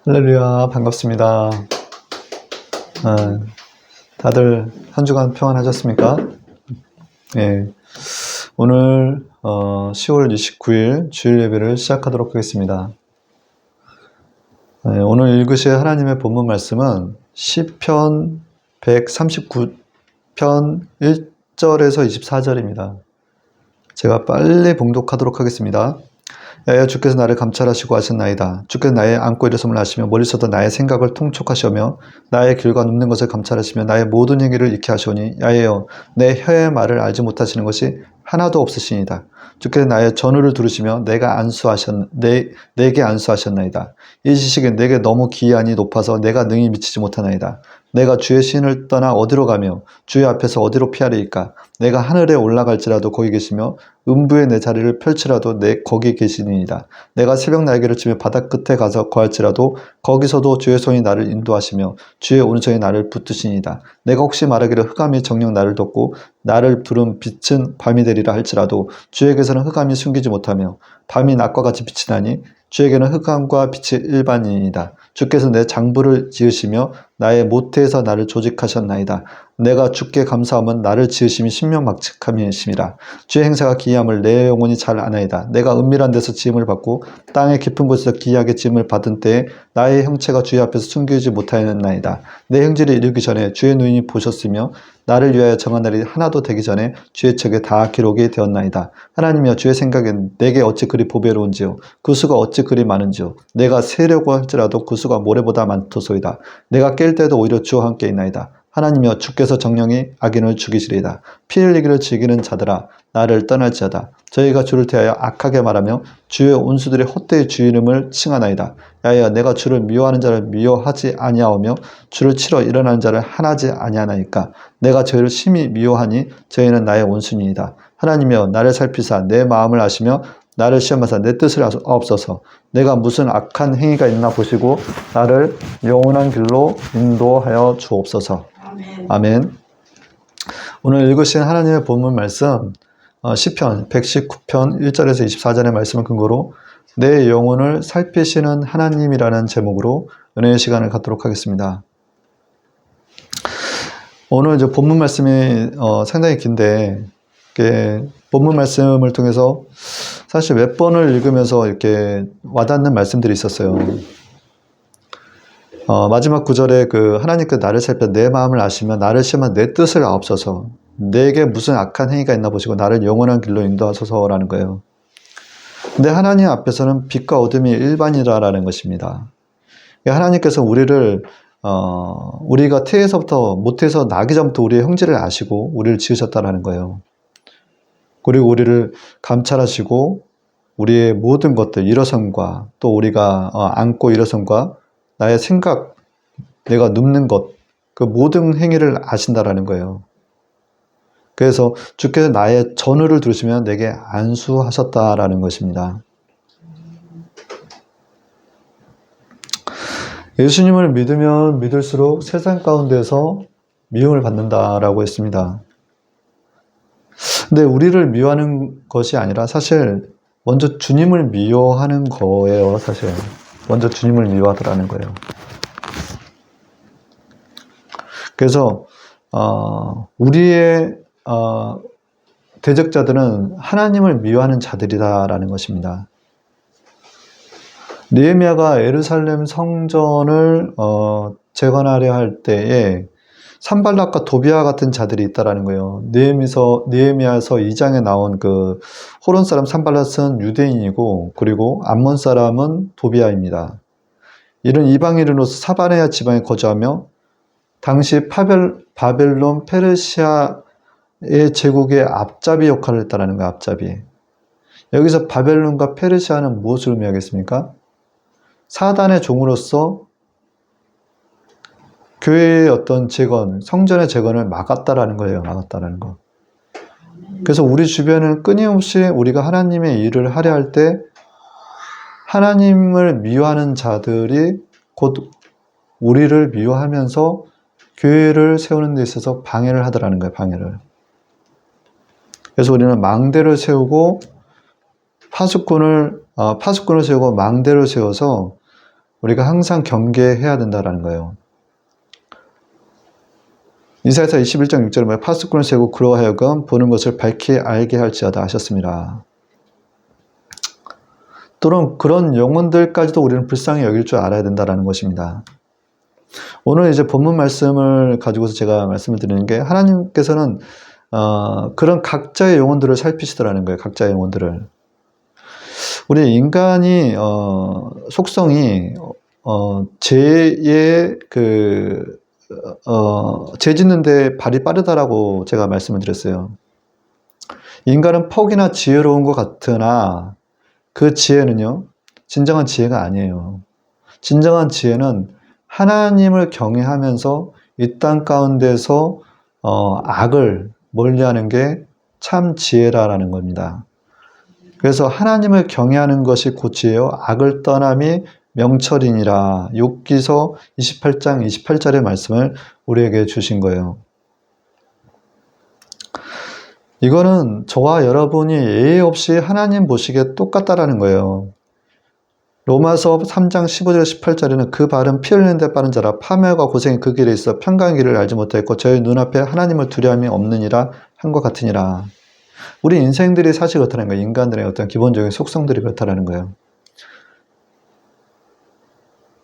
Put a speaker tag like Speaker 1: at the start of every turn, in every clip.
Speaker 1: 할렐루야, 반갑습니다. 다들 한 주간 평안하셨습니까? 예, 오늘 10월 29일 주일 예배를 시작하도록 하겠습니다. 오늘 읽으실 하나님의 본문 말씀은 시편 139편 1절에서 24절입니다. 제가 빨리 봉독하도록 하겠습니다. 야야 주께서 나를 감찰하시고 하셨나이다. 주께서 나의 안고 일어섬을 아시며 멀리서도 나의 생각을 통촉하시며 나의 길과 눕는 것을 감찰하시며 나의 모든 행위를 익히 하시오니 야여여 내 혀의 말을 알지 못하시는 것이 하나도 없으시니이다. 주께서 나의 전후를 들으시며 내게 안수하셨나이다. 이 지식이 내게 너무 기이하니 높아서 내가 능히 미치지 못하나이다. 내가 주의 시인을 떠나 어디로 가며 주의 앞에서 어디로 피하리이까. 내가 하늘에 올라갈지라도 거기 계시며 음부에 내 자리를 펼치라도 거기 계시니이다. 내가 새벽 날개를 치며 바다 끝에 가서 거할지라도 거기서도 주의 손이 나를 인도하시며 주의 오른손이 나를 붙드시니이다. 내가 혹시 말하기를 흑암이 정녕 나를 덮고 나를 부른 빛은 밤이 되리라 할지라도 주에게서는 흑암이 숨기지 못하며 밤이 낮과 같이 빛이 나니 주에게는 흑암과 빛이 일반이니이다. 주께서 내 장부를 지으시며 나의 모태에서 나를 조직하셨나이다. 내가 주께 감사함은 나를 지으심이 신명막측함이심이라. 주의 행사가 기이함을 내 영혼이 잘 아나이다. 내가 은밀한 데서 지음을 받고 땅의 깊은 곳에서 기이하게 지음을 받은 때에 나의 형체가 주의 앞에서 숨기지 못하였나이다. 내 형질이 이르기 전에 주의 눈이 보셨으며 나를 위하여 정한 날이 하나도 되기 전에 주의 책에 다 기록이 되었나이다. 하나님이여 주의 생각엔 내게 어찌 그리 보배로운지요 그 수가 어찌 그리 많은지요. 내가 세려고 할지라도 그 수가 모래보다 많도소이다. 내가 깰 때도 오히려 주와 함께 있나이다. 하나님이여 주께서 정령이 악인을 죽이시리이다. 피 흘리기를 즐기는 자들아 나를 떠날지어다. 저희가 주를 대하여 악하게 말하며 주의 온수들이 헛되이 주 이름을 칭하나이다. 야야 내가 주를 미워하는 자를 미워하지 아니하오며 주를 치러 일어나는 자를 한하지 아니하나이까. 내가 저희를 심히 미워하니 저희는 나의 온순이이다. 하나님이여 나를 살피사 내 마음을 아시며 나를 시험하사 내 뜻을 아옵소서. 내가 무슨 악한 행위가 있나 보시고 나를 영원한 길로 인도하여 주옵소서. 아멘. 오늘 읽으신 하나님의 본문 말씀 시편 119편 1절에서 24절의 말씀을 근거로 내 영혼을 살피시는 하나님이라는 제목으로 은혜의 시간을 갖도록 하겠습니다. 오늘 이제 본문 말씀이 상당히 긴데 본문 말씀을 통해서 사실 몇 번을 읽으면서 이렇게 와닿는 말씀들이 있었어요. 마지막 구절에 하나님께서 나를 살펴 내 마음을 아시며 나를 시험한 내 뜻을 아옵소서. 내게 무슨 악한 행위가 있나 보시고 나를 영원한 길로 인도하소서라는 거예요. 근데 하나님 앞에서는 빛과 어둠이 일반이라는 것입니다. 하나님께서 우리가 태에서부터 모태에서 나기 전부터 우리의 형질을 아시고 우리를 지으셨다라는 거예요. 그리고 우리를 감찰하시고 우리의 모든 것들, 일어섬과 또 우리가 안고 일어섬과 나의 생각, 내가 눕는 것, 그 모든 행위를 아신다라는 거예요. 그래서 주께서 나의 전후를 들으시면 내게 안수하셨다라는 것입니다. 예수님을 믿으면 믿을수록 세상 가운데서 미움을 받는다라고 했습니다. 근데 우리를 미워하는 것이 아니라 사실 먼저 주님을 미워하는 거예요. 사실 먼저 주님을 미워하더라는 거예요. 그래서 우리의 대적자들은 하나님을 미워하는 자들이다라는 것입니다. 느헤미야가 예루살렘 성전을 재건하려 할 때에 산발락과 도비아 같은 자들이 있다라는 거예요. 느헤미야서 2장에 나온 호론 사람 산발락은 유대인이고 그리고 암몬 사람은 도비아입니다. 이런 이방인으로서 사바네아 지방에 거주하며 당시 바벨론 페르시아의 제국의 앞잡이 역할을 했다라는 거예요. 앞잡이. 여기서 바벨론과 페르시아는 무엇을 의미하겠습니까? 사단의 종으로서 교회의 어떤 재건, 성전의 재건을 막았다라는 거예요. 막았다라는 거. 그래서 우리 주변은 끊임없이 우리가 하나님의 일을 하려 할 때 하나님을 미워하는 자들이 곧 우리를 미워하면서 교회를 세우는 데 있어서 방해를 하더라는 거예요. 방해를. 그래서 우리는 망대를 세우고 파수꾼을 세우고 망대를 세워서 우리가 항상 경계해야 된다라는 거예요. 이사야서 21장 6절에 보면 파수꾼을 세우고 그로 하여금 보는 것을 밝히 알게 할지어다 하셨습니다. 또는 그런 영혼들까지도 우리는 불쌍히 여길 줄 알아야 된다는 것입니다. 오늘 이제 본문 말씀을 가지고서 제가 말씀을 드리는 게 하나님께서는 그런 각자의 영혼들을 살피시더라는 거예요. 각자의 영혼들을. 우리 인간이 속성이 죄의 죄 짓는데 발이 빠르다라고 제가 말씀을 드렸어요. 인간은 퍽이나 지혜로운 것 같으나 그 지혜는요, 진정한 지혜가 아니에요. 진정한 지혜는 하나님을 경외하면서 이 땅 가운데서 악을 멀리하는 게 참 지혜라는 겁니다. 그래서 하나님을 경외하는 것이 곧 지혜요, 악을 떠남이 명철이니라. 욥기서 28장 28절의 말씀을 우리에게 주신 거예요. 이거는 저와 여러분이 예의 없이 하나님 보시기에 똑같다라는 거예요. 로마서 3장 15절 18절에는 그 발은 피 흘리는 데 빠른 자라 파멸과 고생이 그 길에 있어 평강의 길을 알지 못하였고 저희 눈앞에 하나님을 두려움이 없느니라 한 것 같으니라. 우리 인생들이 사실 그렇다는 거예요. 인간들의 어떤 기본적인 속성들이 그렇다는 거예요.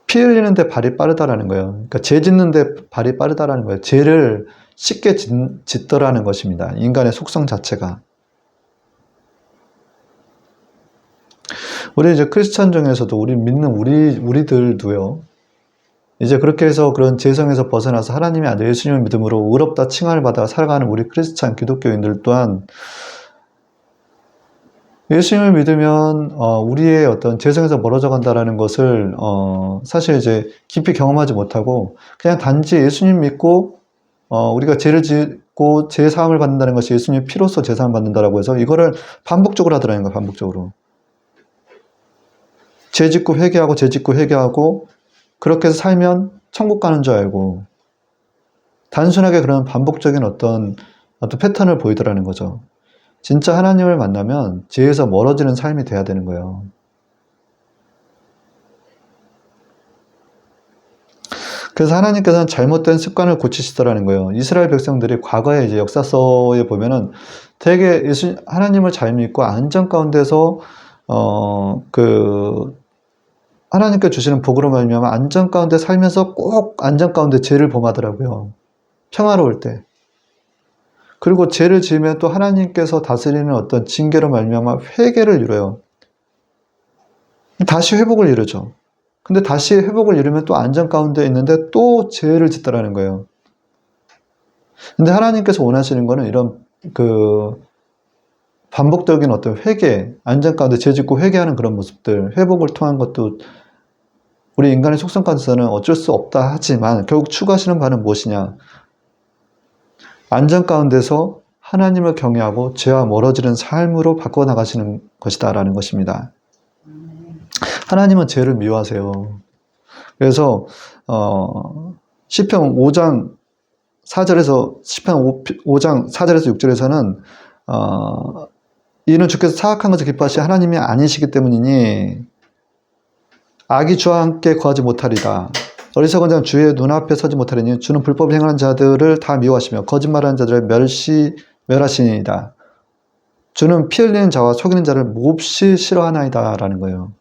Speaker 1: 피 흘리는 데 발이 빠르다라는 거예요. 그러니까 죄 짓는 데 발이 빠르다라는 거예요. 죄를 쉽게 짓더라는 것입니다. 인간의 속성 자체가. 우리 이제 크리스천 중에서도 우리 믿는 우리들도요. 이제 그렇게 해서 그런 죄성에서 벗어나서 하나님의 아들 예수님을 믿음으로 의롭다 칭함을 받아 살아가는 우리 크리스천 기독교인들 또한 예수님을 믿으면 우리의 어떤 죄성에서 멀어져 간다라는 것을 사실 이제 깊이 경험하지 못하고 그냥 단지 예수님 믿고 우리가 죄를 짓고 죄 사함을 받는다는 것이 예수님의 피로써 죄 사함을 받는다라고 해서 이거를 반복적으로 하더라는 거예요. 반복적으로. 죄 짓고 회개하고 죄 짓고 회개하고 그렇게 해서 살면 천국 가는 줄 알고 단순하게 그런 반복적인 어떤 패턴을 보이더라는 거죠. 진짜 하나님을 만나면 죄에서 멀어지는 삶이 돼야 되는 거예요. 그래서 하나님께서는 잘못된 습관을 고치시더라는 거예요. 이스라엘 백성들이 과거에 이제 역사서에 보면은 되게 하나님을 잘 믿고 안전 가운데서 하나님께 주시는 복으로 말미암아 안전 가운데 살면서 꼭 안전 가운데 죄를 범하더라고요. 평화로울 때. 그리고 죄를 지으면 또 하나님께서 다스리는 어떤 징계로 말미암아 회개를 이뤄요. 다시 회복을 이루죠. 근데 다시 회복을 이루면 또 안전 가운데 있는데 또 죄를 짓더라는 거예요. 근데 하나님께서 원하시는 거는 이런 반복적인 어떤 회개, 안전 가운데 죄 짓고 회개하는 그런 모습들, 회복을 통한 것도 우리 인간의 속성 가운데서는 어쩔 수 없다 하지만 결국 추구하시는 바는 무엇이냐? 안전 가운데서 하나님을 경외하고 죄와 멀어지는 삶으로 바꿔나가시는 것이다라는 것입니다. 하나님은 죄를 미워하세요. 그래서 시편 5장 4절에서 6절에서는 이는 주께서 사악한 것을 기뻐하시 하나님이 아니시기 때문이니 악이 주와 함께 거하지 못하리다. 어리석은 자는 주의 눈앞에 서지 못하리니 주는 불법을 행하는 자들을 다 미워하시며 거짓말하는 자들을 멸하시니이다. 주는 피 흘리는 자와 속이는 자를 몹시 싫어하나이다 라는 거예요.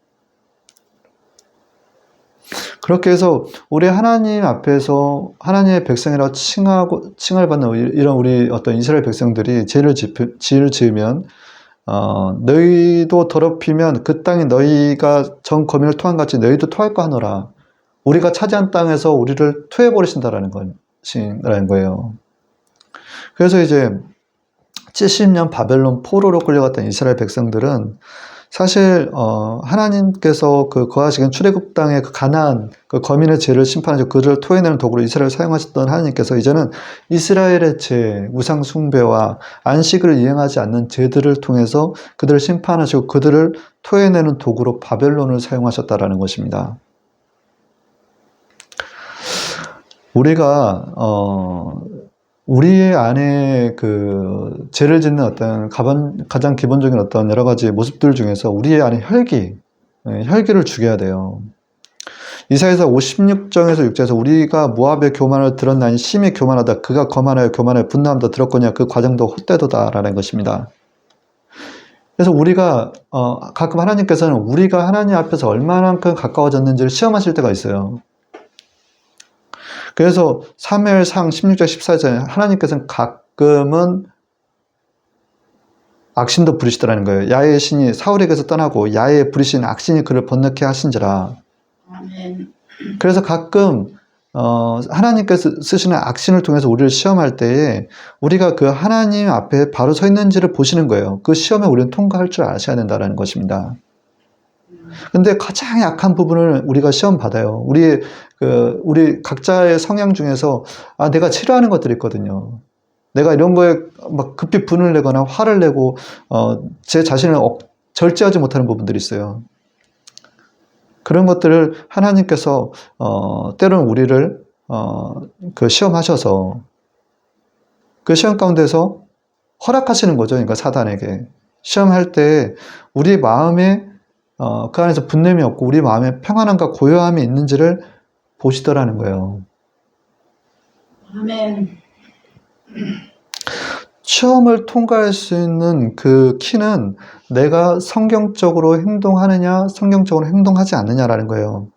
Speaker 1: 그렇게 해서 우리 하나님 앞에서 하나님의 백성이라고 칭을 받는 이런 우리 어떤 이스라엘 백성들이 죄를 지으면 너희도 더럽히면 그 땅이 너희가 전 거민을 토한 같이 너희도 토할 거 하노라. 우리가 차지한 땅에서 우리를 토해버리신다라는 거예요. 그래서 이제 70년 바벨론 포로로 끌려갔던 이스라엘 백성들은 사실 하나님께서 거하시는 출애굽 땅의 가나안 거민의 죄를 심판하시고 그들을 토해내는 도구로 이스라엘을 사용하셨던 하나님께서 이제는 이스라엘의 죄, 우상 숭배와 안식을 이행하지 않는 죄들을 통해서 그들을 심판하시고 그들을 토해내는 도구로 바벨론을 사용하셨다라는 것입니다. 우리가 우리의 안에 죄를 짓는 어떤 가장 기본적인 어떤 여러 가지 모습들 중에서 우리의 안에 혈기를 죽여야 돼요. 이사야서 56장에서 6장에서 우리가 모압의 교만을 들었나니 심히 교만하다. 그가 거만하여 교만하여 분노함도 들었거니와 그 과정도 헛되도다라는 것입니다. 그래서 우리가 가끔 하나님께서는 우리가 하나님 앞에서 얼마만큼 가까워졌는지를 시험하실 때가 있어요. 그래서 사무엘상 16장 14절에 하나님께서는 가끔은 악신도 부리시더라는 거예요. 야훼의 신이 사울에게서 떠나고 야훼의 부리신 악신이 그를 번뇌케 하신지라.
Speaker 2: 아멘.
Speaker 1: 그래서 가끔 하나님께서 쓰시는 악신을 통해서 우리를 시험할 때에 우리가 그 하나님 앞에 바로 서 있는지를 보시는 거예요. 그 시험에 우리는 통과할 줄 아셔야 된다는 것입니다. 근데 가장 약한 부분을 우리가 시험 받아요. 우리 각자의 성향 중에서 내가 싫어하는 것들이 있거든요. 내가 이런 거에 막 급히 분을 내거나 화를 내고 제 자신을 절제하지 못하는 부분들이 있어요. 그런 것들을 하나님께서 때로는 우리를 그 시험하셔서 그 시험 가운데서 허락하시는 거죠. 그러니까 사단에게 시험할 때 우리 마음에 그 안에서 분냄이 없고 우리 마음에 평안함과 고요함이 있는지를 보시더라는 거예요.
Speaker 2: 아멘.
Speaker 1: 시험을 통과할 수 있는 그 키는 내가 성경적으로 행동하느냐, 성경적으로 행동하지 않느냐라는 거예요.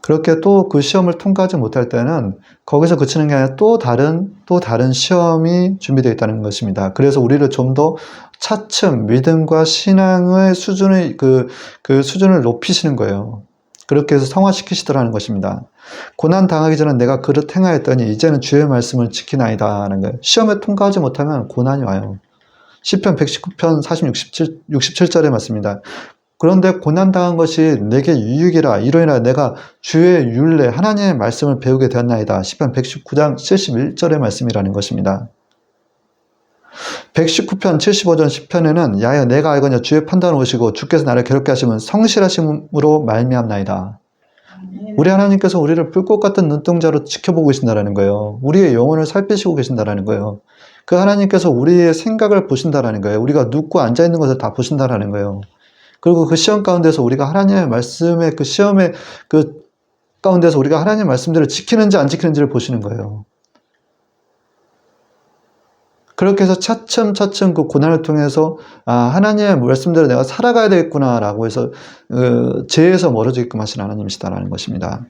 Speaker 1: 그렇게 또 그 시험을 통과하지 못할 때는 거기서 그치는 게 아니라 또 다른 시험이 준비되어 있다는 것입니다. 그래서 우리를 좀 더 차츰 믿음과 신앙의 수준을 그 수준을 높이시는 거예요. 그렇게 해서 성화시키시더라는 것입니다. 고난 당하기 전에 내가 그릇 행하였더니 이제는 주의 말씀을 지키나이다 하는 거예요. 시험에 통과하지 못하면 고난이 와요. 시편 119편 46, 67절에 맞습니다. 그런데 고난당한 것이 내게 유익이라 이로인하여 내가 주의 율례 하나님의 말씀을 배우게 되었나이다. 시편 119장 71절의 말씀이라는 것입니다. 119편 75전 10편에는 야여 내가 알거냐 주의 판단을 오시고 주께서 나를 괴롭게 하시면 성실하심으로 말미암나이다. 우리 하나님께서 우리를 불꽃 같은 눈동자로 지켜보고 계신다는 거예요. 우리의 영혼을 살피시고 계신다는 거예요. 그 하나님께서 우리의 생각을 보신다는 거예요. 우리가 눕고 앉아있는 것을 다 보신다는 거예요. 그리고 그 시험 가운데서 우리가 하나님의 말씀의 그 시험의 그 가운데서 우리가 하나님의 말씀들을 지키는지 안 지키는지를 보시는 거예요. 그렇게 해서 차츰차츰 그 고난을 통해서 하나님의 말씀대로 내가 살아가야 되겠구나 라고 해서 죄에서 멀어지게끔 하신 하나님이시다라는 것입니다.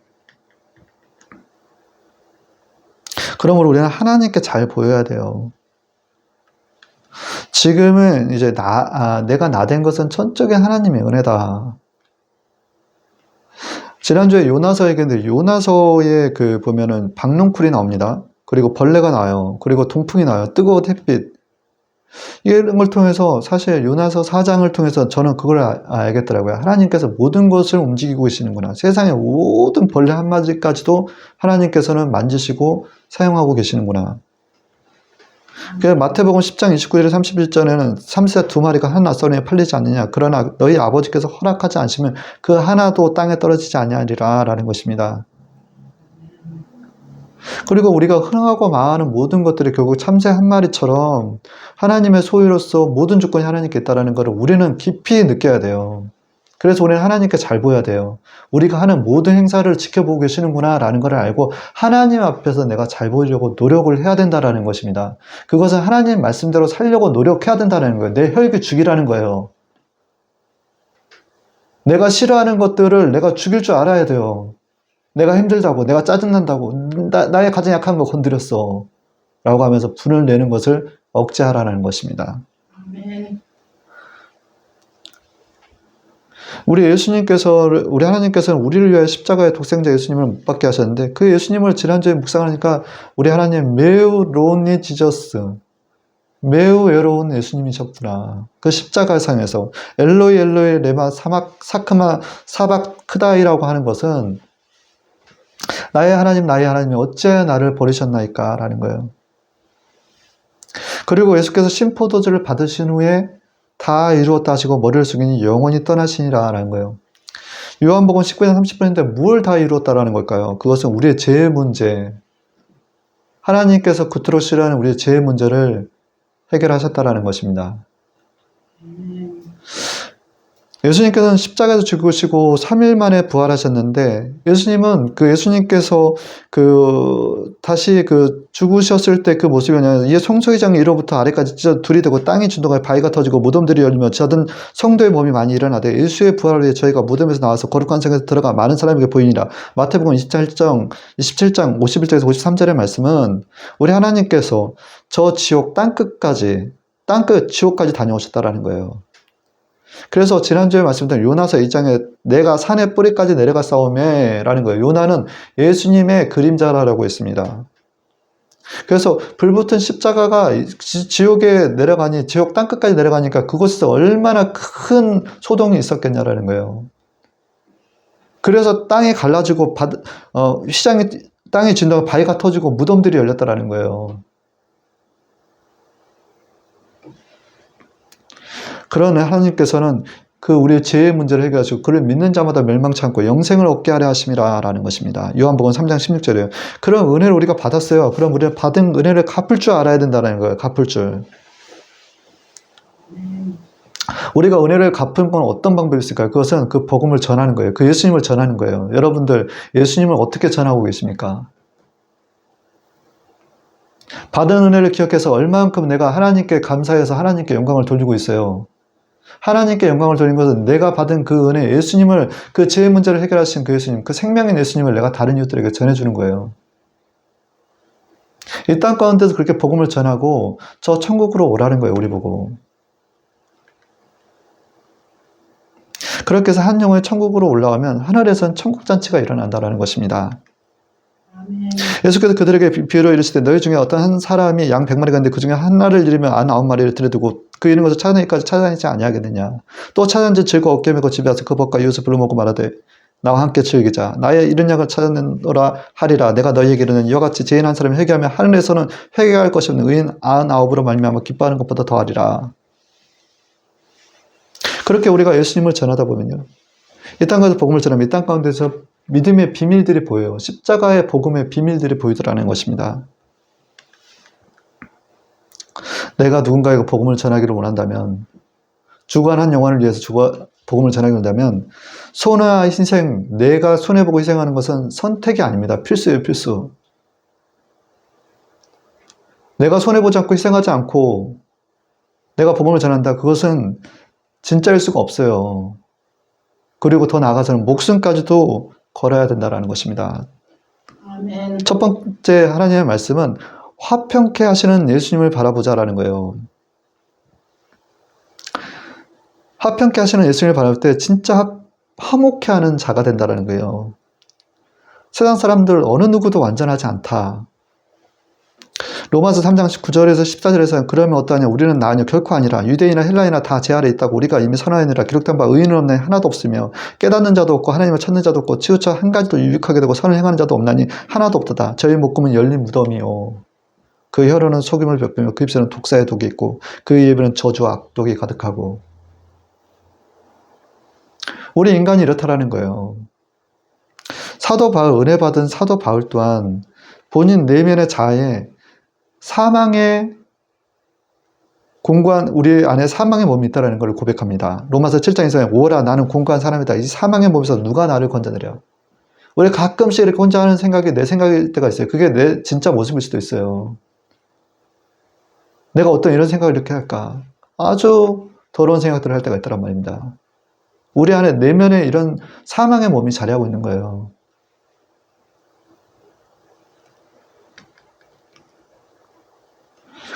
Speaker 1: 그러므로 우리는 하나님께 잘 보여야 돼요. 지금은 이제 내가 나된 것은 전적인 하나님의 은혜다. 지난주에 요나서 얘기했는데 요나서에 보면은 박농쿨이 나옵니다. 그리고 벌레가 나와요. 그리고 동풍이 나와요. 뜨거운 햇빛. 이런 걸 통해서 사실 요나서 4장을 통해서 저는 그걸 알겠더라고요. 하나님께서 모든 것을 움직이고 계시는구나. 세상의 모든 벌레 한 마디까지도 하나님께서는 만지시고 사용하고 계시는구나. 그래서 마태복음 10장 29절 31절에는 삼세 두 마리가 한 낯선에 팔리지 않느냐. 그러나 너희 아버지께서 허락하지 않으시면 그 하나도 땅에 떨어지지 아니하리라 라는 것입니다. 그리고 우리가 흥하고 망하는 모든 것들이 결국 참새 한 마리처럼 하나님의 소유로서 모든 주권이 하나님께 있다는 것을 우리는 깊이 느껴야 돼요. 그래서 우리는 하나님께 잘 보여야 돼요. 우리가 하는 모든 행사를 지켜보고 계시는구나 라는 걸 알고 하나님 앞에서 내가 잘 보이려고 노력을 해야 된다는 것입니다. 그것은 하나님 말씀대로 살려고 노력해야 된다는 거예요. 내 혈기 죽이라는 거예요. 내가 싫어하는 것들을 내가 죽일 줄 알아야 돼요. 내가 힘들다고, 내가 짜증난다고, 나의 가장 약한 거 건드렸어 라고 하면서 분을 내는 것을 억제하라는 것입니다.
Speaker 2: 아멘.
Speaker 1: 우리 하나님께서는 우리를 위하여 십자가의 독생자 예수님을 못 박게 하셨는데 그 예수님을 지난주에 묵상하니까 우리 하나님 매우 론리 지저스, 매우 외로운 예수님이셨구나. 그 십자가상에서 엘로이 엘로이 레마 사크마 사박크다이라고 하는 것은 나의 하나님이 어째 나를 버리셨나이까 라는 거예요. 그리고 예수께서 신포도주를 받으신 후에 다 이루었다 하시고 머리를 숙이니 영원히 떠나시니라 라는 거예요. 요한복음 19장 30분인데 뭘 다 이루었다라는 걸까요? 그것은 우리의 죄의 문제, 하나님께서 그토록 싫어하는 우리의 죄의 문제를 해결하셨다라는 것입니다. 예수님께서는 십자가에서 죽으시고 3일 만에 부활하셨는데, 예수님께서 다시 죽으셨을 때 그 모습이 뭐냐면, 이에 송소희장 위로부터 아래까지 찢어 둘이 되고 땅이 진동하여 바위가 터지고 무덤들이 열리며 젖은 성도의 몸이 많이 일어나되, 예수의 부활을 위해 저희가 무덤에서 나와서 거룩한 성에서 들어가 많은 사람에게 보이니라. 마태복음 27장 51절에서 53절의 말씀은, 우리 하나님께서 저 지옥 지옥까지 다녀오셨다라는 거예요. 그래서 지난주에 말씀드린 요나서 2장에 내가 산의 뿌리까지 내려가 싸우매 라는 거예요. 요나는 예수님의 그림자라고 했습니다. 그래서 불붙은 십자가가 지옥에 내려가니, 지옥 땅끝까지 내려가니까 그곳에서 얼마나 큰 소동이 있었겠냐라는 거예요. 그래서 땅이 갈라지고 땅이 진동하고 바위가 터지고 무덤들이 열렸다라는 거예요. 그러나 하나님께서는 우리의 죄의 문제를 해결하시고 그를 믿는 자마다 멸망치 않고 영생을 얻게 하려 하심이라 라는 것입니다. 요한복음 3장 16절이에요. 그런 은혜를 우리가 받았어요. 그럼 우리가 받은 은혜를 갚을 줄 알아야 된다는 거예요. 갚을 줄. 우리가 은혜를 갚은 건 어떤 방법이 있을까요? 그것은 그 복음을 전하는 거예요. 그 예수님을 전하는 거예요. 여러분들 예수님을 어떻게 전하고 계십니까? 받은 은혜를 기억해서 얼만큼 내가 하나님께 감사해서 하나님께 영광을 돌리고 있어요. 하나님께 영광을 돌린 것은 내가 받은 그 은혜, 예수님을, 그 죄의 문제를 해결하신 그 예수님, 그 생명인 예수님을 내가 다른 이웃들에게 전해주는 거예요. 이 땅 가운데서 그렇게 복음을 전하고 저 천국으로 오라는 거예요, 우리 보고. 그렇게 해서 한 영혼이 천국으로 올라가면 하늘에선 천국잔치가 일어난다는 것입니다.
Speaker 2: 아멘.
Speaker 1: 예수께서 그들에게 비유로 이르시되 너희 중에 어떤 한 사람이 양 100마리가 있는데 그 중에 하나를 잃으면 안 9마리를 들여두고 그 잃은 것을 찾아내기까지 찾아다니지 아니하겠느냐. 또 찾은 지 즐거워 어깨 메고 집에 와서 그 벗과 이웃을 불러모으고 말하되 나와 함께 즐기자. 나의 잃은 양을 찾아내노라 하리라. 내가 너희에게 이르는 이와 같이 죄인 한 사람이 회개하면 하늘에서는 회개할 것이 없는 의인 99으로 말미암아 기뻐하는 것보다 더하리라. 그렇게 우리가 예수님을 전하다 보면요, 이 땅 가운데서 복음을 전하면 이 땅 가운데서 믿음의 비밀들이 보여요. 십자가의 복음의 비밀들이 보이더라는 것입니다. 내가 누군가에게 복음을 전하기를 원한다면, 주관한 영혼을 위해서 복음을 전하기를 원한다면, 손해와 희생, 내가 손해보고 희생하는 것은 선택이 아닙니다. 필수예요, 필수. 내가 손해보지 않고 희생하지 않고 내가 복음을 전한다. 그것은 진짜일 수가 없어요. 그리고 더 나아가서는 목숨까지도 걸어야 된다는 것입니다.
Speaker 2: 아멘.
Speaker 1: 첫 번째 하나님의 말씀은 화평케 하시는 예수님을 바라보자라는 거예요. 화평케 하시는 예수님을 바라볼 때 진짜 화목케 하는 자가 된다는 거예요. 세상 사람들 어느 누구도 완전하지 않다. 로마서 3장 9절에서 14절에서 그러면 어떠하냐 우리는 나아니요 결코 아니라 유대인이나 헬라인이나 다 제 아래 있다고 우리가 이미 선하느니라 기록된 바 의인은 없나니 하나도 없으며 깨닫는 자도 없고 하나님을 찾는 자도 없고 치우쳐 한 가지도 유익하게 되고 선을 행하는 자도 없나니 하나도 없도다. 저희 목금은 열린 무덤이요 그 혀로는 속임을 벽비며 그 입술은 독사의 독이 있고 그 입에는 저주와 악독이 가득하고. 우리 인간이 이렇다라는 거예요. 사도 바울, 은혜 받은 사도 바울 또한 본인 내면의 자아에 사망의 공고한 우리 안에 사망의 몸이 있다는 걸 고백합니다. 로마서 7장에서 오라 나는 공고한 사람이다. 이 사망의 몸에서 누가 나를 건져내려. 우리 가끔씩 이렇게 혼자 하는 생각이 내 생각일 때가 있어요. 그게 내 진짜 모습일 수도 있어요. 내가 어떤 이런 생각을 이렇게 할까. 아주 더러운 생각들을 할 때가 있다란 말입니다. 우리 안에 내면에 이런 사망의 몸이 자리하고 있는 거예요.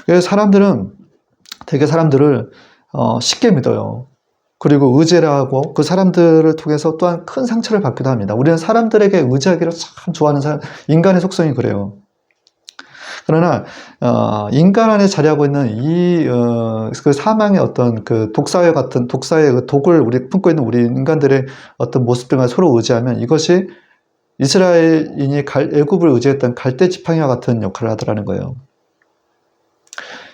Speaker 1: 그래서 되게 사람들을 쉽게 믿어요. 그리고 의지를 하고 그 사람들을 통해서 또한 큰 상처를 받기도 합니다. 우리는 사람들에게 의지하기를 참 좋아하는 사람, 인간의 속성이 그래요. 그러나 인간 안에 자리하고 있는 그 사망의 어떤 그 독사의 그 독을 우리 품고 있는 우리 인간들의 어떤 모습들만 서로 의지하면 이것이 이스라엘인이 애굽을 의지했던 갈대 지팡이와 같은 역할을 하더라는 거예요.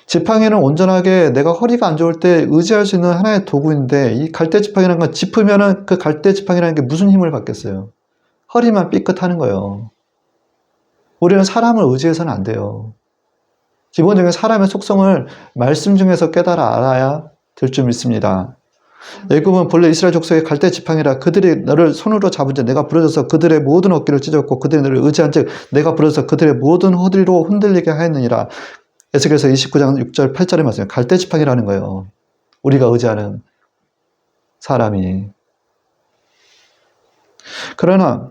Speaker 1: 지팡이는 온전하게 내가 허리가 안 좋을 때 의지할 수 있는 하나의 도구인데 이 갈대 지팡이라는 건 짚으면은 그 갈대 지팡이라는 게 무슨 힘을 받겠어요? 허리만 삐끗하는 거예요. 우리는 사람을 의지해서는 안 돼요. 기본적인 사람의 속성을 말씀 중에서 깨달아 알아야 될 줄 믿습니다. 애굽은 본래 이스라엘 족속의 갈대 지팡이라 그들이 너를 손으로 잡은 자 내가 부러져서 그들의 모든 어깨를 찢었고 그들이 너를 의지한 즉 내가 부러져서 그들의 모든 허리로 흔들리게 하였느니라. 에스겔서 29장 6절 8절에 말씀해요. 갈대 지팡이라는 거예요. 우리가 의지하는 사람이. 그러나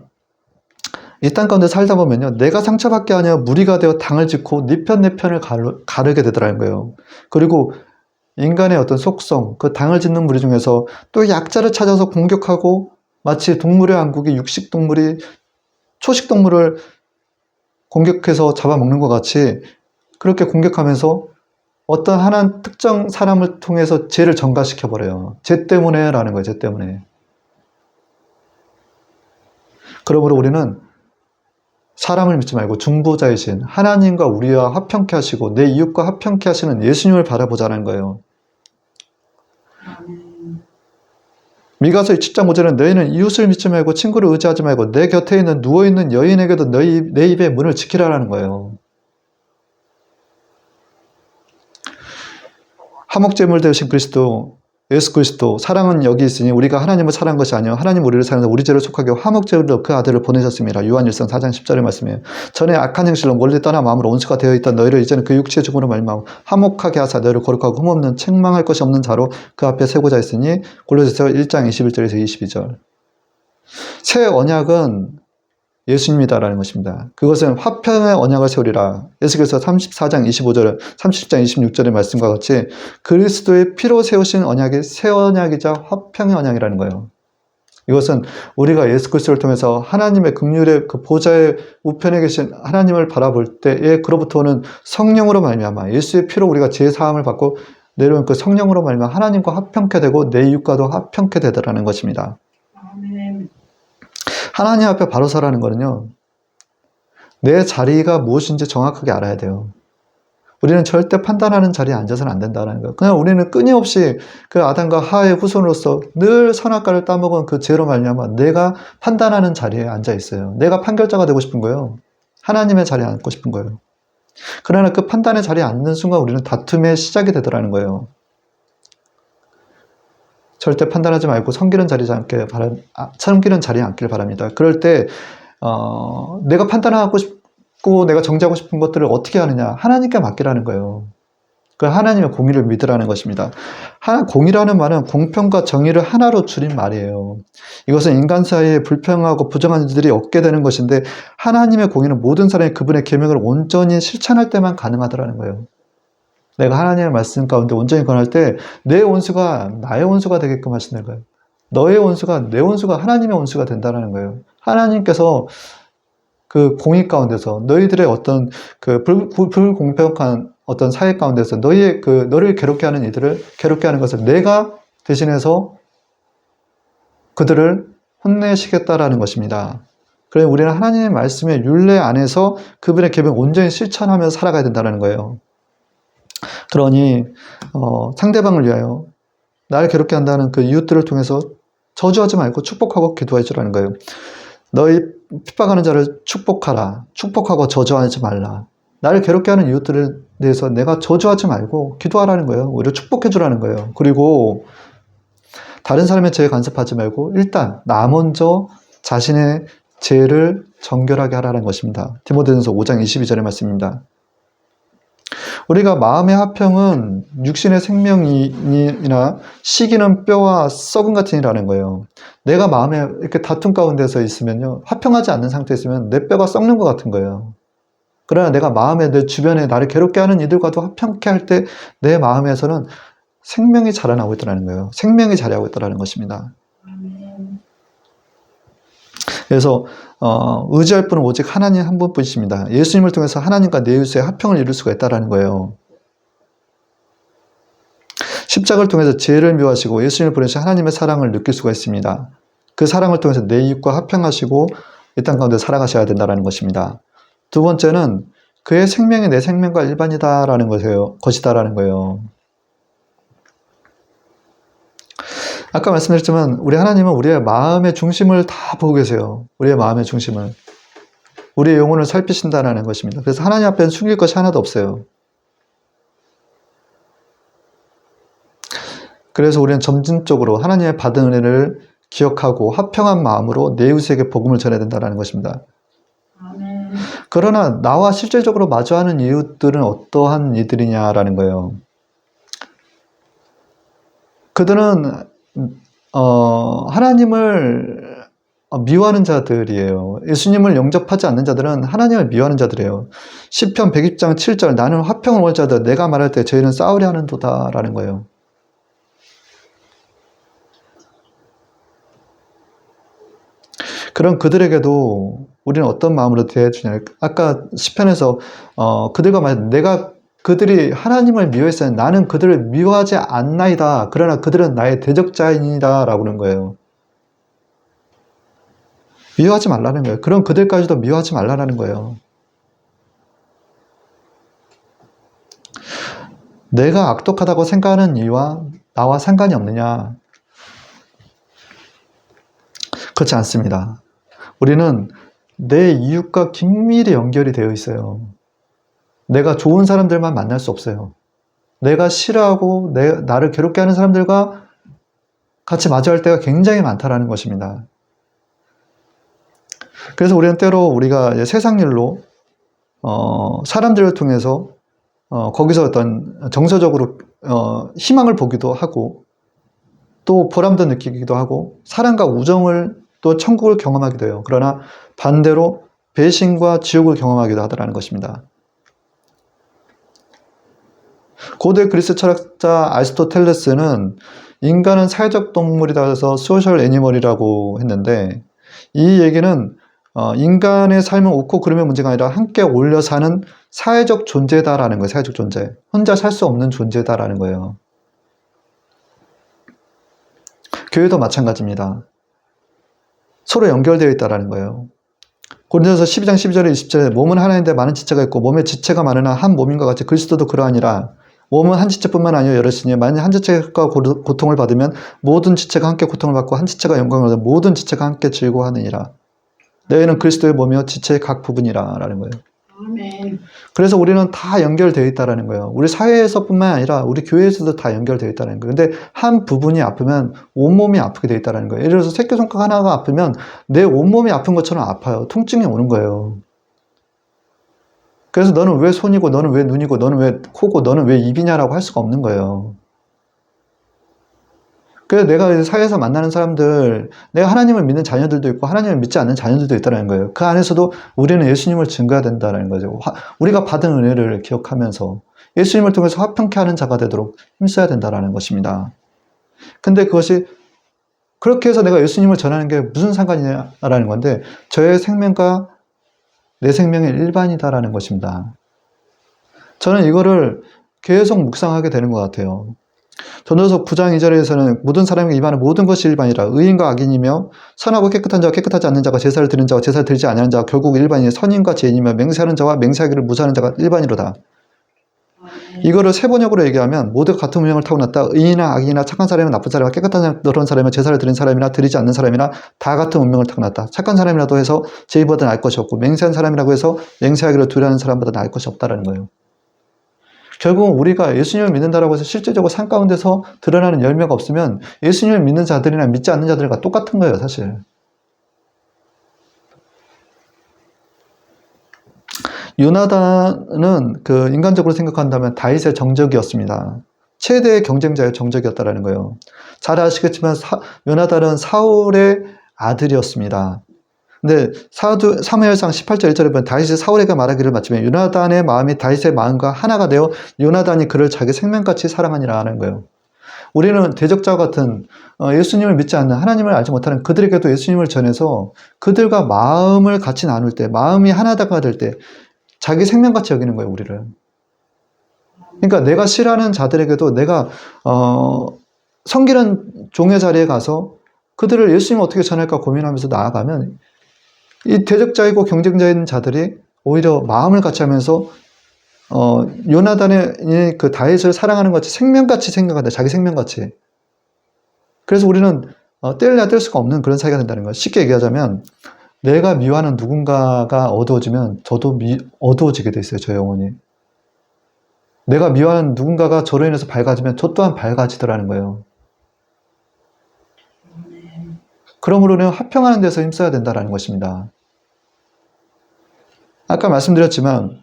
Speaker 1: 이 땅 가운데 살다 보면요, 내가 상처받게 하냐 무리가 되어 당을 짓고 네 편 내 편을 가르게 되더라는 거예요. 그리고 인간의 어떤 속성, 그 당을 짓는 무리 중에서 또 약자를 찾아서 공격하고 마치 동물의 왕국이 육식동물이 초식동물을 공격해서 잡아먹는 것 같이 그렇게 공격하면서 어떤 하나 특정 사람을 통해서 죄를 전가시켜버려요. 죄 때문에 라는 거예요. 죄 때문에. 그러므로 우리는 사람을 믿지 말고 중보자이신 하나님과 우리와 화평케 하시고 내 이웃과 화평케 하시는 예수님을 바라보자는 거예요.
Speaker 2: 아멘.
Speaker 1: 미가서 27장 5절은 너희는 이웃을 믿지 말고 친구를 의지하지 말고 내 곁에 있는 누워있는 여인에게도 내 입의 문을 지키라라는 거예요. 화목제물 되신 그리스도, 예수 그리스도, 사랑은 여기 있으니 우리가 하나님을 사랑한 것이 아니요 하나님 우리를 사랑해서 우리 죄를 속하게 화목제물로 그 아들을 보내셨습니다. 요한일서 4장 10절의 말씀이에요. 전에 악한 행실로 멀리 떠나 마음으로 온수가 되어 있던 너희를 이제는 그 육체의 죽음으로 말미암아 화목하게 하사 너희를 거룩하고 흠없는 책망할 것이 없는 자로 그 앞에 세고자 했으니 골로새서 1장 21절에서 22절. 새 언약은 예수님이다라는 것입니다. 그것은 화평의 언약을 세우리라. 에스겔서 34장 25절, 30장 26절의 말씀과 같이 그리스도의 피로 세우신 언약이 새 언약이자 화평의 언약이라는 거예요. 이것은 우리가 예수 그리스도를 통해서 하나님의 긍휼의 그 보좌의 우편에 계신 하나님을 바라볼 때에 그로부터 오는 성령으로 말미암아 예수의 피로 우리가 죄 사함을 받고 내려온 그 성령으로 말미암아 하나님과 화평케 되고 내 이웃과도 화평케 되더라는 것입니다.
Speaker 2: 아멘.
Speaker 1: 하나님 앞에 바로 서라는 거는요, 내 자리가 무엇인지 정확하게 알아야 돼요. 우리는 절대 판단하는 자리에 앉아서는 안 된다는 거예요. 그냥 우리는 끊임없이 그 아담과 하와의 후손으로서 늘 선악과를 따먹은 그 죄로 말미암아 내가 판단하는 자리에 앉아 있어요. 내가 판결자가 되고 싶은 거예요. 하나님의 자리에 앉고 싶은 거예요. 그러나 그 판단의 자리에 앉는 순간 우리는 다툼의 시작이 되더라는 거예요. 절대 판단하지 말고 섬기는 자리에 앉기를 바랍니다. 그럴 때 내가 판단하고 싶고 내가 정죄하고 싶은 것들을 어떻게 하느냐? 하나님께 맡기라는 거예요. 그 하나님의 공의를 믿으라는 것입니다. 공의라는 말은 공평과 정의를 하나로 줄인 말이에요. 이것은 인간 사이에 불평하고 부정한 일들이 없게 되는 것인데 하나님의 공의는 모든 사람이 그분의 계명을 온전히 실천할 때만 가능하더라는 거예요. 내가 하나님의 말씀 가운데 온전히 권할 때 내 원수가 나의 원수가 되게끔 하시는 거예요. 너의 원수가 내 원수가 하나님의 원수가 된다는 거예요. 하나님께서 그 공의 가운데서 너희들의 어떤 그 불공평한 어떤 사회 가운데서 너를 괴롭게 하는 이들을 괴롭게 하는 것을 내가 대신해서 그들을 혼내시겠다라는 것입니다. 그래서 우리는 하나님의 말씀의 율례 안에서 그분의 계명을 온전히 실천하면서 살아가야 된다는 거예요. 그러니 상대방을 위하여 나를 괴롭게 한다는 그 이웃들을 통해서 저주하지 말고 축복하고 기도해 주라는 거예요. 너희 핍박하는 자를 축복하라. 축복하고 저주하지 말라. 나를 괴롭게 하는 이웃들에 대해서 내가 저주하지 말고 기도하라는 거예요. 오히려 축복해 주라는 거예요. 그리고 다른 사람의 죄에 간섭하지 말고 일단 나 먼저 자신의 죄를 정결하게 하라는 것입니다. 디모데전서 5장 22절의 말씀입니다. 우리가 마음의 화평은 육신의 생명이나 시기는 뼈와 썩은 같은 이라는 거예요. 내가 마음에 이렇게 다툼 가운데서 있으면요, 화평하지 않는 상태에 있으면 내 뼈가 썩는 것 같은 거예요. 그러나 내가 마음에 내 주변에 나를 괴롭게 하는 이들과도 화평케 할 때 내 마음에서는 생명이 자라나고 있다는 거예요. 생명이 자라고 있다는 것입니다.
Speaker 2: 아멘.
Speaker 1: 그래서 의지할 분은 오직 하나님 한 분뿐이십니다. 예수님을 통해서 하나님과 내 이웃의 화평을 이룰 수가 있다는 거예요. 십자가를 통해서 죄를 묘하시고 예수님을 보내신 하나님의 사랑을 느낄 수가 있습니다. 그 사랑을 통해서 내 이웃과 화평하시고 이 땅 가운데 살아가셔야 된다는 것입니다. 두 번째는 그의 생명이 내 생명과 일반이다라는 것이다라는 거예요. 아까 말씀드렸지만 우리 하나님은 우리의 마음의 중심을 다 보고 계세요. 우리의 마음의 중심을. 우리의 영혼을 살피신다는 것입니다. 그래서 하나님 앞에는 숨길 것이 하나도 없어요. 그래서 우리는 점진적으로 하나님의 받은 은혜를 기억하고 화평한 마음으로 내 이웃에게 복음을 전해야 된다는 것입니다.
Speaker 2: 아멘.
Speaker 1: 그러나 나와 실질적으로 마주하는 이웃들은 어떠한 이들이냐라는 거예요. 그들은 하나님을 미워하는 자들이에요. 예수님을 영접하지 않는 자들은 하나님을 미워하는 자들이에요. 시편 120장 7절 나는 화평을 원할 자들 내가 말할 때 저희는 싸우려 하는도다라는 거예요. 그런 그들에게도 우리는 어떤 마음으로 대해주냐. 아까 시편에서 그들과 말 내가 그들이 하나님을 미워했어요. 나는 그들을 미워하지 않나이다. 그러나 그들은 나의 대적자이다 라고 하는 거예요. 미워하지 말라는 거예요. 그런 그들까지도 미워하지 말라는 거예요. 내가 악독하다고 생각하는 이와 나와 상관이 없느냐? 그렇지 않습니다. 우리는 내 이웃과 긴밀히 연결이 되어 있어요. 내가 좋은 사람들만 만날 수 없어요. 내가 싫어하고 나를 괴롭게 하는 사람들과 같이 마주할 때가 굉장히 많다라는 것입니다. 그래서 우리는 때로 우리가 세상 일로 사람들을 통해서 거기서 어떤 정서적으로 희망을 보기도 하고 또 보람도 느끼기도 하고 사랑과 우정을 또 천국을 경험하기도 해요. 그러나 반대로 배신과 지옥을 경험하기도 하더라는 것입니다. 고대 그리스 철학자 아리스토텔레스는 인간은 사회적 동물이다 해서 소셜 애니멀이라고 했는데 이 얘기는 인간의 삶은 옳고 그름의 문제가 아니라 함께 어울려 사는 사회적 존재다라는 거예요. 사회적 존재. 혼자 살 수 없는 존재다라는 거예요. 교회도 마찬가지입니다. 서로 연결되어 있다라는 거예요. 고린도서 12장 12절에 20절에 몸은 하나인데 많은 지체가 있고 몸에 지체가 많으나 한 몸인과 같이 그리스도도 그러하니라. 몸은 한 지체뿐만 아니라 여럿이니 만약 한 지체가 고통을 받으면 모든 지체가 함께 고통을 받고 한 지체가 영광을 받으면 모든 지체가 함께 즐거워하느니라. 너희는 그리스도의 몸이요 지체의 각 부분이라 라는 거예요.
Speaker 2: 아멘.
Speaker 1: 그래서 우리는 다 연결되어 있다는 거예요. 우리 사회에서뿐만 아니라 우리 교회에서도 다 연결되어 있다는 거예요. 근데 한 부분이 아프면 온몸이 아프게 되어 있다는 거예요. 예를 들어서 새끼손가락 하나가 아프면 내 온몸이 아픈 것처럼 아파요. 통증이 오는 거예요. 그래서 너는 왜 손이고 너는 왜 눈이고 너는 왜 코고 너는 왜 입이냐라고 할 수가 없는 거예요. 그래서 내가 사회에서 만나는 사람들, 내가 하나님을 믿는 자녀들도 있고 하나님을 믿지 않는 자녀들도 있다는 거예요. 그 안에서도 우리는 예수님을 증거해야 된다는 거죠. 우리가 받은 은혜를 기억하면서 예수님을 통해서 화평케 하는 자가 되도록 힘써야 된다는 것입니다. 근데 그것이 그렇게 해서 내가 예수님을 전하는 게 무슨 상관이냐라는 건데 저의 생명과 내 생명의 일반이다라는 것입니다. 저는 이거를 계속 묵상하게 되는 것 같아요. 전도서 9장 2절에서는 모든 사람에게 임하는 모든 것이 일반이라 의인과 악인이며 선하고 깨끗한 자와 깨끗하지 않는 자가 제사를 드리는 자와 제사를 드리지 아니하는 자가 결국 일반이니 선인과 죄인이며 맹세하는 자와 맹세하기를 무사하는 자가 일반이로다. 이거를 세번역으로 얘기하면 모두가 같은 운명을 타고났다. 의인이나 악인이나 착한 사람이나 나쁜 사람이나 깨끗한 그런 사람이나 제사를 드린 사람이나 드리지 않는 사람이나 다 같은 운명을 타고났다. 착한 사람이라도 해서 죄인보다 나을 것이 없고 맹세한 사람이라고 해서 맹세하기를 두려워하는 사람보다 나을 것이 없다라는 거예요. 결국은 우리가 예수님을 믿는다라고 해서 실제적으로 삶 가운데서 드러나는 열매가 없으면 예수님을 믿는 자들이나 믿지 않는 자들과 똑같은 거예요, 사실. 요나단은 그 인간적으로 생각한다면 다윗의 정적이었습니다. 최대의 경쟁자의 정적이었다라는 거예요. 잘 아시겠지만 요나단은 사울의 아들이었습니다. 근데 사무엘상 18절 1절에 보면 다윗이 사울에게 말하기를 마치면 요나단의 마음이 다윗의 마음과 하나가 되어 요나단이 그를 자기 생명같이 사랑하니라 하는 거예요. 우리는 대적자와 같은 예수님을 믿지 않는 하나님을 알지 못하는 그들에게도 예수님을 전해서 그들과 마음을 같이 나눌 때 마음이 하나가 될 때 자기 생명같이 여기는 거예요, 우리를. 그러니까 내가 싫어하는 자들에게도 내가 섬기는 종의 자리에 가서 그들을 예수님을 어떻게 전할까 고민하면서 나아가면 이 대적자이고 경쟁자인 자들이 오히려 마음을 같이 하면서 요나단의 그 다윗을 사랑하는 것 같이 생명같이 생각한다. 자기 생명같이. 그래서 우리는 뗄래야 뗄 수가 없는 그런 사이가 된다는 거예요. 쉽게 얘기하자면 내가 미워하는 누군가가 어두워지면 저도 어두워지게 돼 있어요. 저 영혼이. 내가 미워하는 누군가가 저로 인해서 밝아지면 저 또한 밝아지더라는 거예요. 그러므로는 화평하는 데서 힘써야 된다는 것입니다. 아까 말씀드렸지만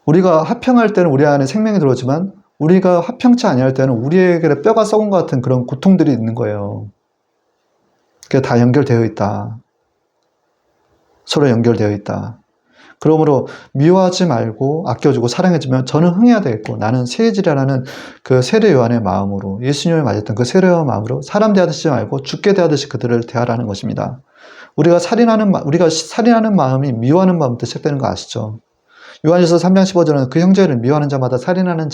Speaker 1: 우리가 화평할 때는 우리 안에 생명이 들어오지만 우리가 화평치 아니할 때는 우리에게 뼈가 썩은 것 같은 그런 고통들이 있는 거예요. 그게 다 연결되어 있다. 서로 연결되어 있다. 그러므로 미워하지 말고 아껴주고 사랑해주면 저는 흥해야 되겠고 나는 세해지라는 그 세례 요한의 마음으로 예수님을 맞았던 그 세례 요한의 마음으로 사람 대하듯이 말고 죽게 대하듯이 그들을 대하라는 것입니다. 우리가 살인하는 마음이 미워하는 마음부터 시작되는 거 아시죠? 요한일서 3장 15절은 그 형제를 미워하는 자마다 살인하는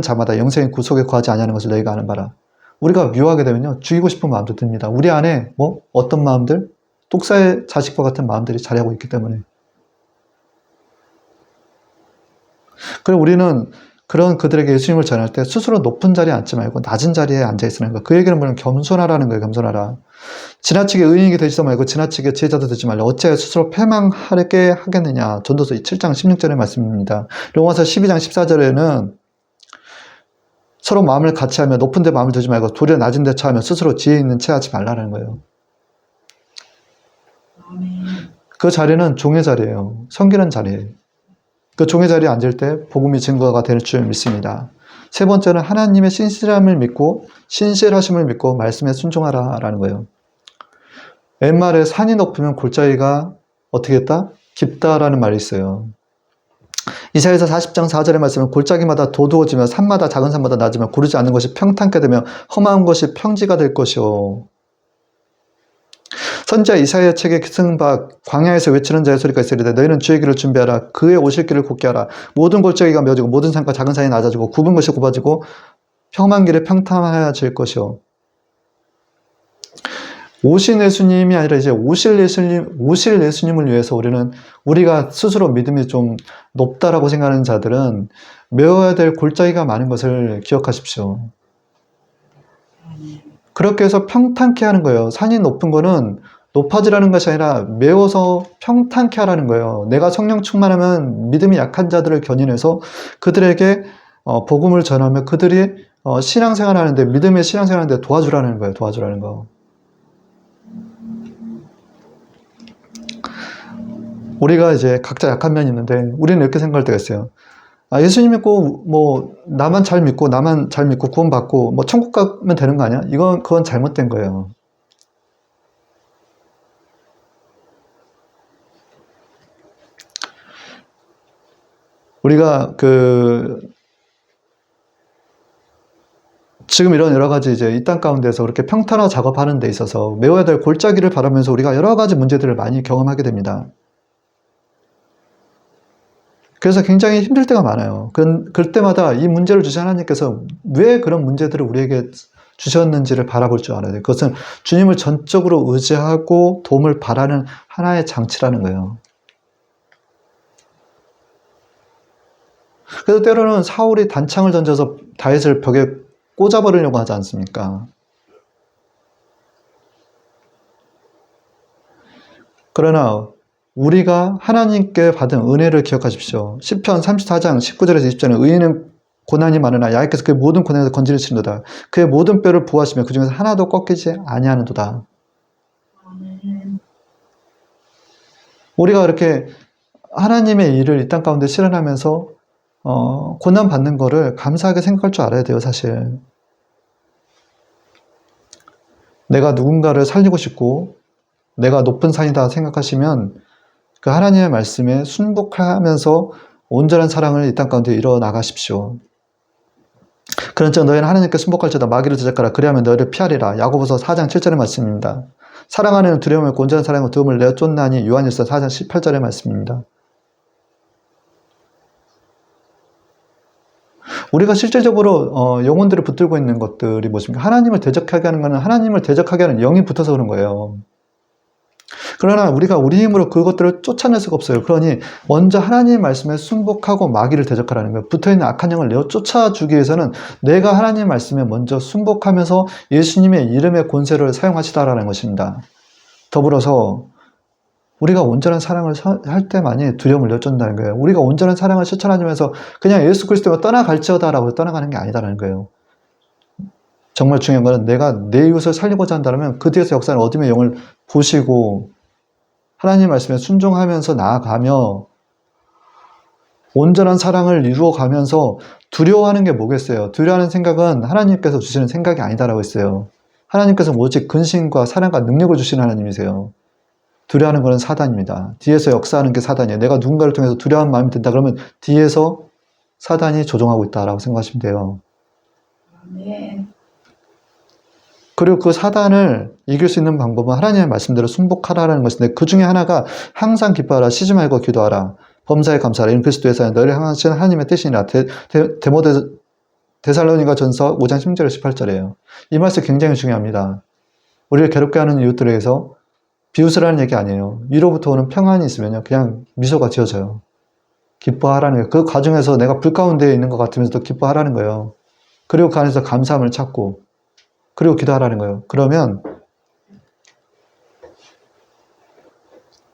Speaker 1: 자마다 영생의 구속에 거하지 아니하는 것을 너희가 아는 바라. 우리가 미워하게 되면요 죽이고 싶은 마음도 듭니다. 우리 안에 어떤 마음들? 독사의 자식과 같은 마음들이 자리하고 있기 때문에. 그리고 우리는 그런 그들에게 예수님을 전할 때 스스로 높은 자리에 앉지 말고 낮은 자리에 앉아 있으라는 거예요. 그 얘기는 뭐냐면 겸손하라는 거예요. 겸손하라. 지나치게 의인에게 되지도 말고 지나치게 지혜자도 되지 말라. 어찌하여 스스로 패망하게 하겠느냐. 전도서 7장 16절의 말씀입니다. 로마서 12장 14절에는 서로 마음을 같이 하며 높은 데 마음을 두지 말고 도리어 낮은 데 처하며 스스로 지혜 있는 채 하지 말라는 거예요. 그 자리는 종의 자리예요. 섬기는 자리예요. 그 종의 자리에 앉을 때 복음이 증거가 될 줄 믿습니다. 세 번째는 하나님의 신실하심을 믿고 말씀에 순종하라라는 거예요. 옛말에 산이 높으면 골짜기가 어떻게 했다? 깊다라는 말이 있어요. 이사야서 40장 4절의 말씀은 골짜기마다 도두어지며 산마다 작은 산마다 낮으며 고르지 않는 것이 평탄케 되며 험한 것이 평지가 될 것이요. 선지자 이사야 책에 쓴 바 광야에서 외치는 자의 소리가 있으리되 너희는 주의 길을 준비하라. 그의 오실 길을 곧게 하라. 모든 골짜기가 메어지고 모든 산과 작은 산이 낮아지고 굽은 것이 굽어지고 험한 길이 평탄하여질 것이요. 오신 예수님이 아니라 이제 오실 예수님을 위해서 우리가 스스로 믿음이 좀 높다라고 생각하는 자들은 메워야 될 골짜기가 많은 것을 기억하십시오. 그렇게 해서 평탄케 하는 거예요. 산이 높은 거는 높아지라는 것이 아니라 메워서 평탄케 하라는 거예요. 내가 성령 충만하면 믿음이 약한 자들을 견인해서 그들에게 복음을 전하며 그들이 신앙생활 하는데 믿음의 신앙생활 하는데 도와주라는 거예요. 도와주라는 거. 우리가 이제 각자 약한 면이 있는데 우리는 이렇게 생각할 때가 있어요. 예수님 믿고 나만 잘 믿고 구원받고 천국 가면 되는 거 아니야? 그건 잘못된 거예요. 우리가 지금 이런 여러 가지 이제 이 땅 가운데서 그렇게 평탄화 작업하는 데 있어서 메워야 될 골짜기를 바라면서 우리가 여러 가지 문제들을 많이 경험하게 됩니다. 그래서 굉장히 힘들 때가 많아요. 그럴 때마다 이 문제를 주신 하나님께서 왜 그런 문제들을 우리에게 주셨는지를 바라볼 줄 알아야 돼요. 그것은 주님을 전적으로 의지하고 도움을 바라는 하나의 장치라는 거예요. 그래서 때로는 사울이 단창을 던져서 다윗을 벽에 꽂아버리려고 하지 않습니까? 그러나 우리가 하나님께 받은 은혜를 기억하십시오. 시편 34장 19절에서 20절에 의인은 고난이 많으나 야훼께서 그의 모든 고난에서 건지시는도다. 그의 모든 뼈를 부하시며 그 중에서 하나도 꺾이지 아니하는도다. 우리가 이렇게 하나님의 일을 이 땅 가운데 실현하면서 고난 받는 거를 감사하게 생각할 줄 알아야 돼요. 사실 내가 누군가를 살리고 싶고 내가 높은 산이다 생각하시면 그 하나님의 말씀에 순복하면서 온전한 사랑을 이 땅 가운데 이뤄 나가십시오. 그런즉 너희는 하나님께 순복할지어다 마귀를 대적하라. 그리하면 너희를 피하리라. 야고보서 4장 7절의 말씀입니다. 사랑 안에는 두려움을 없고 온전한 사랑과 도움을 내어 쫓나니 요한일서 4장 18절의 말씀입니다. 우리가 실질적으로 영혼들을 붙들고 있는 것들이 무엇입니까? 하나님을 대적하게 하는 것은 하나님을 대적하게 하는 영이 붙어서 그런 거예요. 그러나 우리가 우리 힘으로 그것들을 쫓아낼 수가 없어요. 그러니 먼저 하나님의 말씀에 순복하고 마귀를 대적하라는 거예요. 붙어있는 악한 영을 내어 쫓아주기 위해서는 내가 하나님의 말씀에 먼저 순복하면서 예수님의 이름의 권세를 사용하시다라는 것입니다. 더불어서 우리가 온전한 사랑을 할 때만이 두려움을 내쫓는다는 거예요. 우리가 온전한 사랑을 실천하면서 그냥 예수 그리스도가 떠나갈지어다라고 떠나가는 게 아니다라는 거예요. 정말 중요한 거는 내가 내 이웃을 살리고자 한다면 그 뒤에서 역사는 어둠의 영을 보시고 하나님 말씀에 순종하면서 나아가며 온전한 사랑을 이루어가면서 두려워하는 게 뭐겠어요? 두려워하는 생각은 하나님께서 주시는 생각이 아니다라고 했어요. 하나님께서 오직 근신과 사랑과 능력을 주시는 하나님이세요. 두려워하는 것은 사단입니다. 뒤에서 역사하는 게 사단이에요. 내가 누군가를 통해서 두려워하는 마음이 든다 그러면 뒤에서 사단이 조종하고 있다라고 생각하시면 돼요.
Speaker 2: 아멘.
Speaker 1: 그리고 그 사단을 이길 수 있는 방법은 하나님의 말씀대로 순복하라는 것인데 그 중에 하나가 항상 기뻐하라, 쉬지 말고 기도하라, 범사에 감사하라, 이는 그리스도에서 너희를 향하신 하나님의 뜻이니라. 데살로니가 전서 5장 16절 18절이에요. 이 말씀 굉장히 중요합니다. 우리를 괴롭게 하는 이웃들에게서 비웃으라는 얘기 아니에요. 위로부터 오는 평안이 있으면요 그냥 미소가 지어져요. 기뻐하라는 거예요. 그 과정에서 내가 불 가운데 있는 것 같으면서도 기뻐하라는 거예요. 그리고 그 안에서 감사함을 찾고 그리고 기도하라는 거예요. 그러면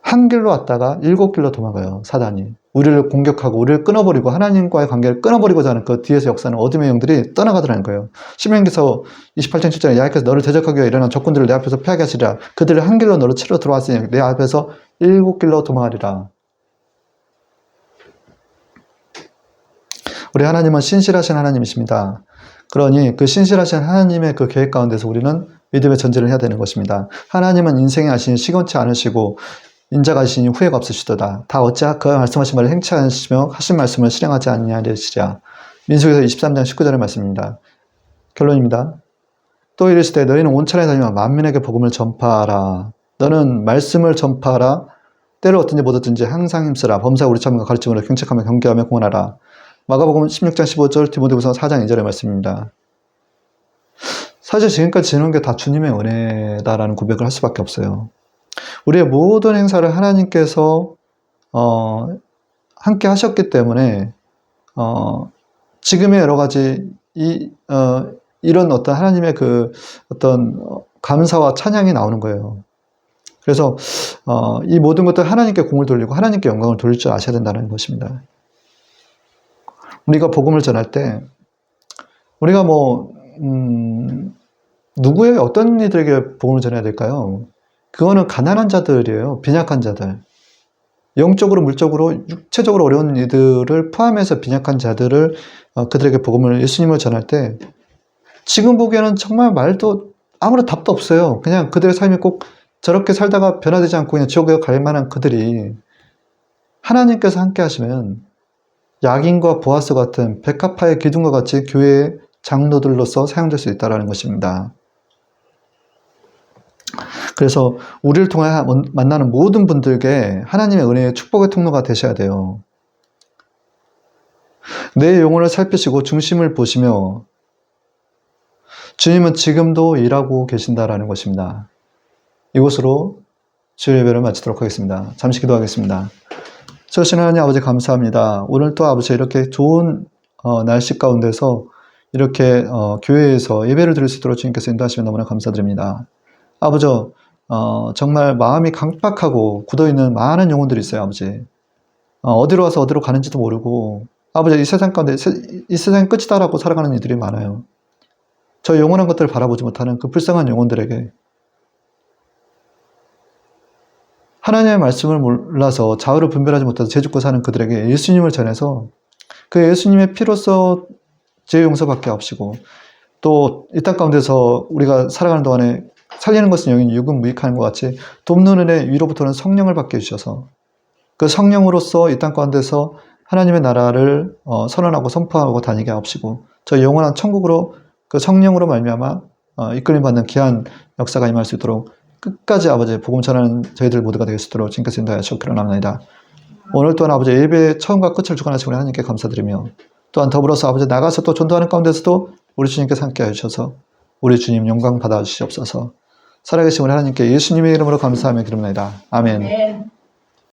Speaker 1: 한 길로 왔다가 7길로 도망가요. 사단이. 우리를 공격하고 우리를 끊어버리고 하나님과의 관계를 끊어버리고자 하는 그 뒤에서 역사는 어둠의 영들이 떠나가더라는 거예요. 신명기서 28장 7절에 야훼께서 너를 대적하기 위해 일어난 적군들을 내 앞에서 피하게 하시리라. 그들을 한 길로 너를 치러 들어왔으니 내 앞에서 7길로 도망하리라. 우리 하나님은 신실하신 하나님이십니다. 그러니 그 신실하신 하나님의 그 계획 가운데서 우리는 믿음의 전제를 해야 되는 것입니다. 하나님은 인생에 하시니 시건치 않으시고 인자가 하시니 후회가 없으시도다. 다 어찌 그 말씀하신 말을 행치 않으시며 하신 말씀을 실행하지 아니하리시랴. 민수기서 23장 19절의 말씀입니다. 결론입니다. 또 이르시되 너희는 온 천하에 다니며 만민에게 복음을 전파하라. 너는 말씀을 전파하라. 때를 얻든지 못 얻든지 항상 힘쓰라. 범사에 우리 참과 가르침으로 경책하며 경계하며 공헌하라. 마가복음 16장 15절, 디모데후서 4장 2절의 말씀입니다. 사실 지금까지 지는 게 다 주님의 은혜다라는 고백을 할 수밖에 없어요. 우리의 모든 행사를 하나님께서 함께 하셨기 때문에 지금의 여러 가지 이런 어떤 하나님의 그 어떤 감사와 찬양이 나오는 거예요. 그래서 이 모든 것들 하나님께 공을 돌리고 하나님께 영광을 돌릴 줄 아셔야 된다는 것입니다. 우리가 복음을 전할 때 우리가 누구의 어떤 이들에게 복음을 전해야 될까요? 그거는 가난한 자들이에요. 빈약한 자들. 영적으로, 물적으로, 육체적으로 어려운 이들을 포함해서 빈약한 자들을 그들에게 복음을, 예수님을 전할 때 지금 보기에는 정말 말도 아무런 답도 없어요. 그냥 그들의 삶이 꼭 저렇게 살다가 변화되지 않고 그냥 지옥에 갈 만한 그들이 하나님께서 함께 하시면 야긴과 보아스 같은 백합화의 기둥과 같이 교회의 장로들로서 사용될 수 있다는 것입니다. 그래서 우리를 통해 만나는 모든 분들께 하나님의 은혜의 축복의 통로가 되셔야 돼요. 내 영혼을 살피시고 중심을 보시며 주님은 지금도 일하고 계신다라는 것입니다. 이곳으로 주일 예배를 마치도록 하겠습니다. 잠시 기도하겠습니다. 저신 하나님 아버지 감사합니다. 오늘 또 아버지 이렇게 좋은 날씨 가운데서 이렇게 교회에서 예배를 드릴 수 있도록 주님께서 인도하시면 너무나 감사드립니다. 아버지 정말 마음이 강팍하고 굳어있는 많은 영혼들이 있어요. 아버지 어디로 와서 어디로 가는지도 모르고 아버지 이 세상 가운데 이 세상이 끝이다라고 살아가는 이들이 많아요. 저 영원한 것들을 바라보지 못하는 그 불쌍한 영혼들에게 하나님의 말씀을 몰라서 좌우를 분별하지 못해서 죄짓고 사는 그들에게 예수님을 전해서 그 예수님의 피로써 죄 용서받게 하시고 또 이 땅 가운데서 우리가 살아가는 동안에 살리는 것은 영인 육은 무익하는 것 같이 돕는 은혜 위로부터는 성령을 받게 해주셔서 그 성령으로서 이 땅 가운데서 하나님의 나라를 선언하고 선포하고 다니게 하시고 저 영원한 천국으로 그 성령으로 말미암아 이끌림 받는 귀한 역사가 임할 수 있도록 끝까지 아버지 복음 전하는 저희들 모두가 될 수 있도록 주님께서 인도하여 기도합니다. 오늘 또한 아버지 예배의 처음과 끝을 주관하시고 하나님께 감사드리며 또한 더불어서 아버지 나가서 또 전도하는 가운데서도 우리 주님께서 함께 해주셔서 우리 주님 영광 받아 주시옵소서. 살아계신 우리 하나님께 예수님의 이름으로 감사하며 기도합니다. 아멘.